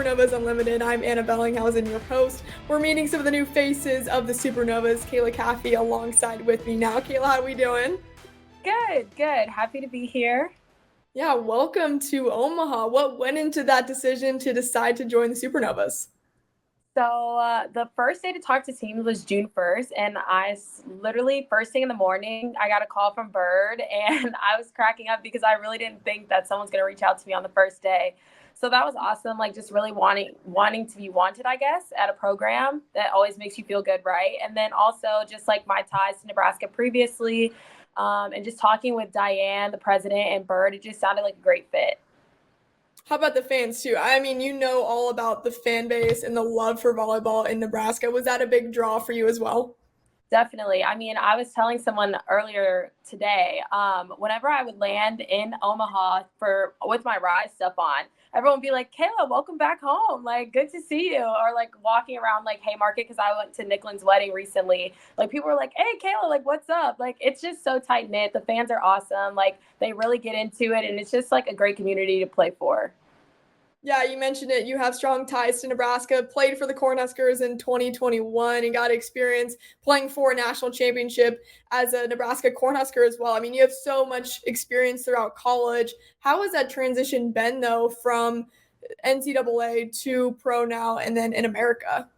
Supernovas Unlimited. I'm Anna Bellinghausen, your host. We're meeting some of the new faces of the Supernovas. Kayla Caffey alongside with me now. Kayla, how are we doing? Good. Happy to be here. Yeah, welcome to Omaha. What went into that decision to decide to join the Supernovas? The first day to talk to teams was June 1st, and literally first thing in the morning, I got a call from Bird, and I was cracking up because I really didn't think that someone's going to reach out to me on the first day. So that was awesome, like just really wanting to be wanted, I guess, at a program that always makes you feel good, right? And then also just like my ties to Nebraska previously, and just talking with Diane, the president, and Bird, it just sounded like a great fit. How about the fans too? I mean, you know all about the fan base and the love for volleyball in Nebraska. Was that a big draw for you as well? Definitely. I mean, I was telling someone earlier today, whenever I would land in Omaha with my Rise stuff on, everyone would be like, "Kayla, welcome back home. Like, good to see you." Or like walking around like Haymarket because I went to Nicklin's wedding recently. Like people were like, "Hey, Kayla, like what's up?" Like it's just so tight knit. The fans are awesome. Like they really get into it, and it's just like a great community to play for. Yeah, you mentioned it. You have strong ties to Nebraska, played for the Cornhuskers in 2021 and got experience playing for a national championship as a Nebraska Cornhusker as well. I mean, you have so much experience throughout college. How has that transition been, though, from NCAA to pro now and then in America?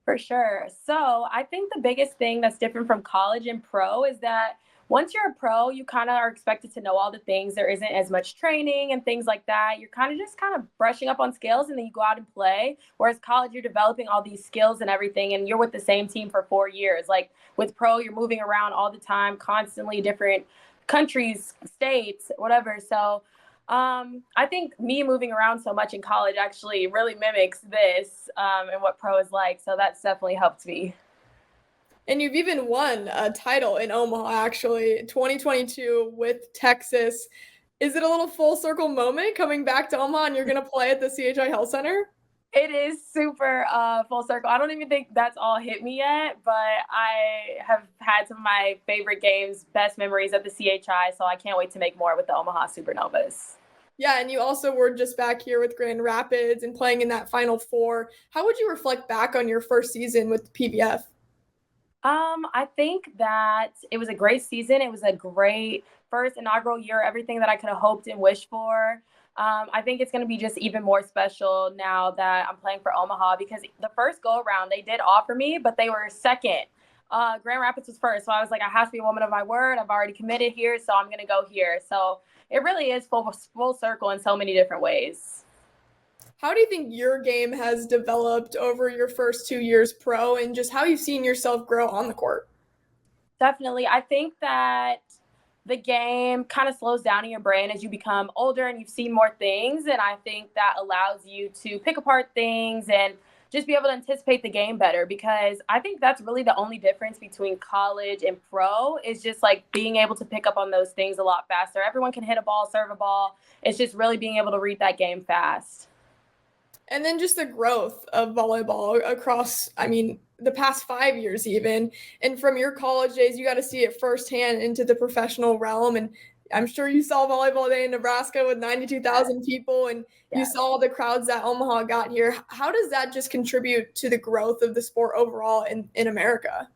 For sure. So I think the biggest thing that's different from college and pro is that once you're a pro, you kind of are expected to know all the things. There isn't as much training and things like that. You're kind of brushing up on skills and then you go out and play. Whereas college, you're developing all these skills and everything, and you're with the same team for 4 years. Like with pro, you're moving around all the time, constantly different countries, states, whatever. I think me moving around so much in college actually really mimics this and what pro is like. So that's definitely helped me. And you've even won a title in Omaha, actually, 2022 with Texas. Is it a little full circle moment coming back to Omaha and you're going to play at the CHI Health Center? It is super full circle. I don't even think that's all hit me yet, but I have had some of my favorite games, best memories at the CHI. So I can't wait to make more with the Omaha Supernovas. Yeah, and you also were just back here with Grand Rapids and playing in that Final Four. How would you reflect back on your first season with PBF? I think that it was a great season. It was a great first inaugural year, everything that I could have hoped and wished for. I think it's going to be just even more special now that I'm playing for Omaha because the first go around they did offer me, but they were second. Grand Rapids was first. So I was like, I have to be a woman of my word. I've already committed here, so I'm going to go here. So it really is full circle in so many different ways. How do you think your game has developed over your first 2 years pro and just how you've seen yourself grow on the court? Definitely. I think that the game kind of slows down in your brain as you become older and you've seen more things. And I think that allows you to pick apart things and just be able to anticipate the game better because I think that's really the only difference between college and pro is just like being able to pick up on those things a lot faster. Everyone can hit a ball, serve a ball. It's just really being able to read that game fast. And then just the growth of volleyball across, I mean, the past 5 years even. And from your college days, you got to see it firsthand into the professional realm. And I'm sure you saw Volleyball Day in Nebraska with 92,000 people and you Yes. saw the crowds that Omaha got here. How does that just contribute to the growth of the sport overall in America?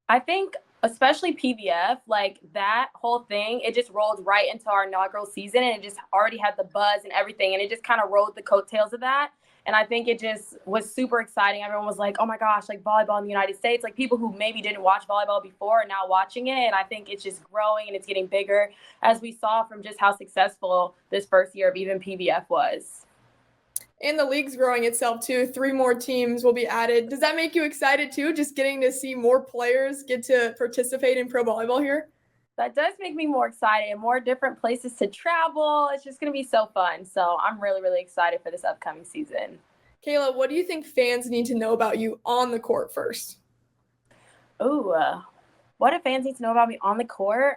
I think especially PBF, like that whole thing, it just rolled right into our inaugural season and it just already had the buzz and everything. And it just kind of rode the coattails of that. And I think it just was super exciting. Everyone was like, oh my gosh, like volleyball in the United States, like people who maybe didn't watch volleyball before are now watching it. And I think it's just growing and it's getting bigger as we saw from just how successful this first year of even PBF was. And the league's growing itself too. 3 more teams will be added. Does that make you excited too? Just getting to see more players get to participate in pro volleyball here? That does make me more excited and more different places to travel. It's just going to be so fun. So I'm really, really excited for this upcoming season. Kayla, what do you think fans need to know about you on the court first? Ooh, what do fans need to know about me on the court?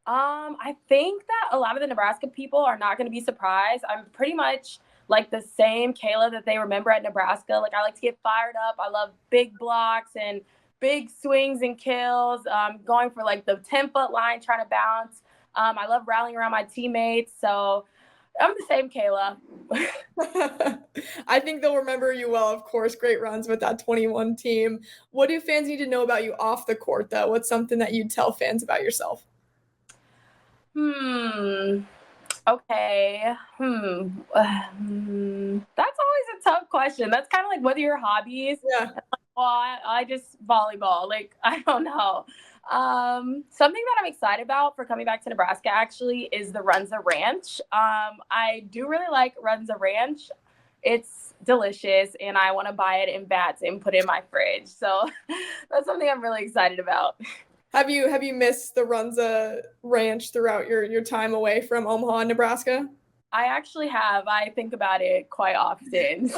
I think that a lot of the Nebraska people are not going to be surprised. I'm pretty much like the same Kayla that they remember at Nebraska. Like I like to get fired up. I love big blocks and big swings and kills. Going for like the 10-foot line, trying to bounce. I love rallying around my teammates. So I'm the same Kayla. I think they'll remember you well, of course. Great runs with that 21 team. What do fans need to know about you off the court, though? What's something that you'd tell fans about yourself? Hmm. Okay. That's always a tough question. That's kind of like, what are your hobbies? Yeah. Well, I just volleyball. Like, I don't know. Something that I'm excited about for coming back to Nebraska actually is the Runza Ranch. I do really like Runza Ranch. It's delicious, and I want to buy it in bats and put it in my fridge. So that's something I'm really excited about. Have you missed the Runza Ranch throughout your time away from Omaha, Nebraska? I actually have. I think about it quite often.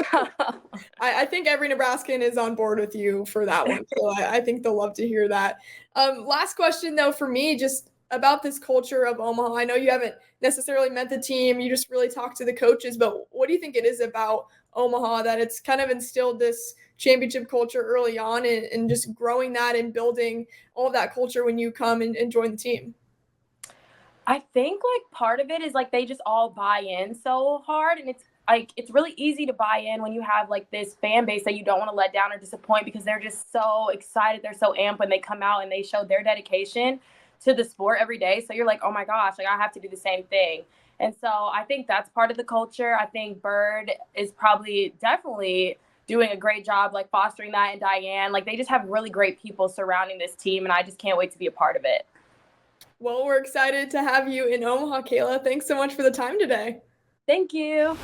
I think every Nebraskan is on board with you for that one. So I think they'll love to hear that. Last question, though, for me, just about this culture of Omaha. I know you haven't necessarily met the team, you just really talked to the coaches, but what do you think it is about Omaha that it's kind of instilled this championship culture early on and just growing that and building all of that culture when you come and join the team? I think like part of it is like they just all buy in so hard, and it's like it's really easy to buy in when you have like this fan base that you don't want to let down or disappoint because they're just so excited, they're so amped when they come out and they show their dedication to the sport every day. So you're like, oh my gosh, like I have to do the same thing. And so I think that's part of the culture. I think Bird is probably definitely doing a great job like fostering that, and Diane, like they just have really great people surrounding this team, and I just can't wait to be a part of it. Well, we're excited to have you in Omaha, Kayla. Thanks so much for the time today. Thank you.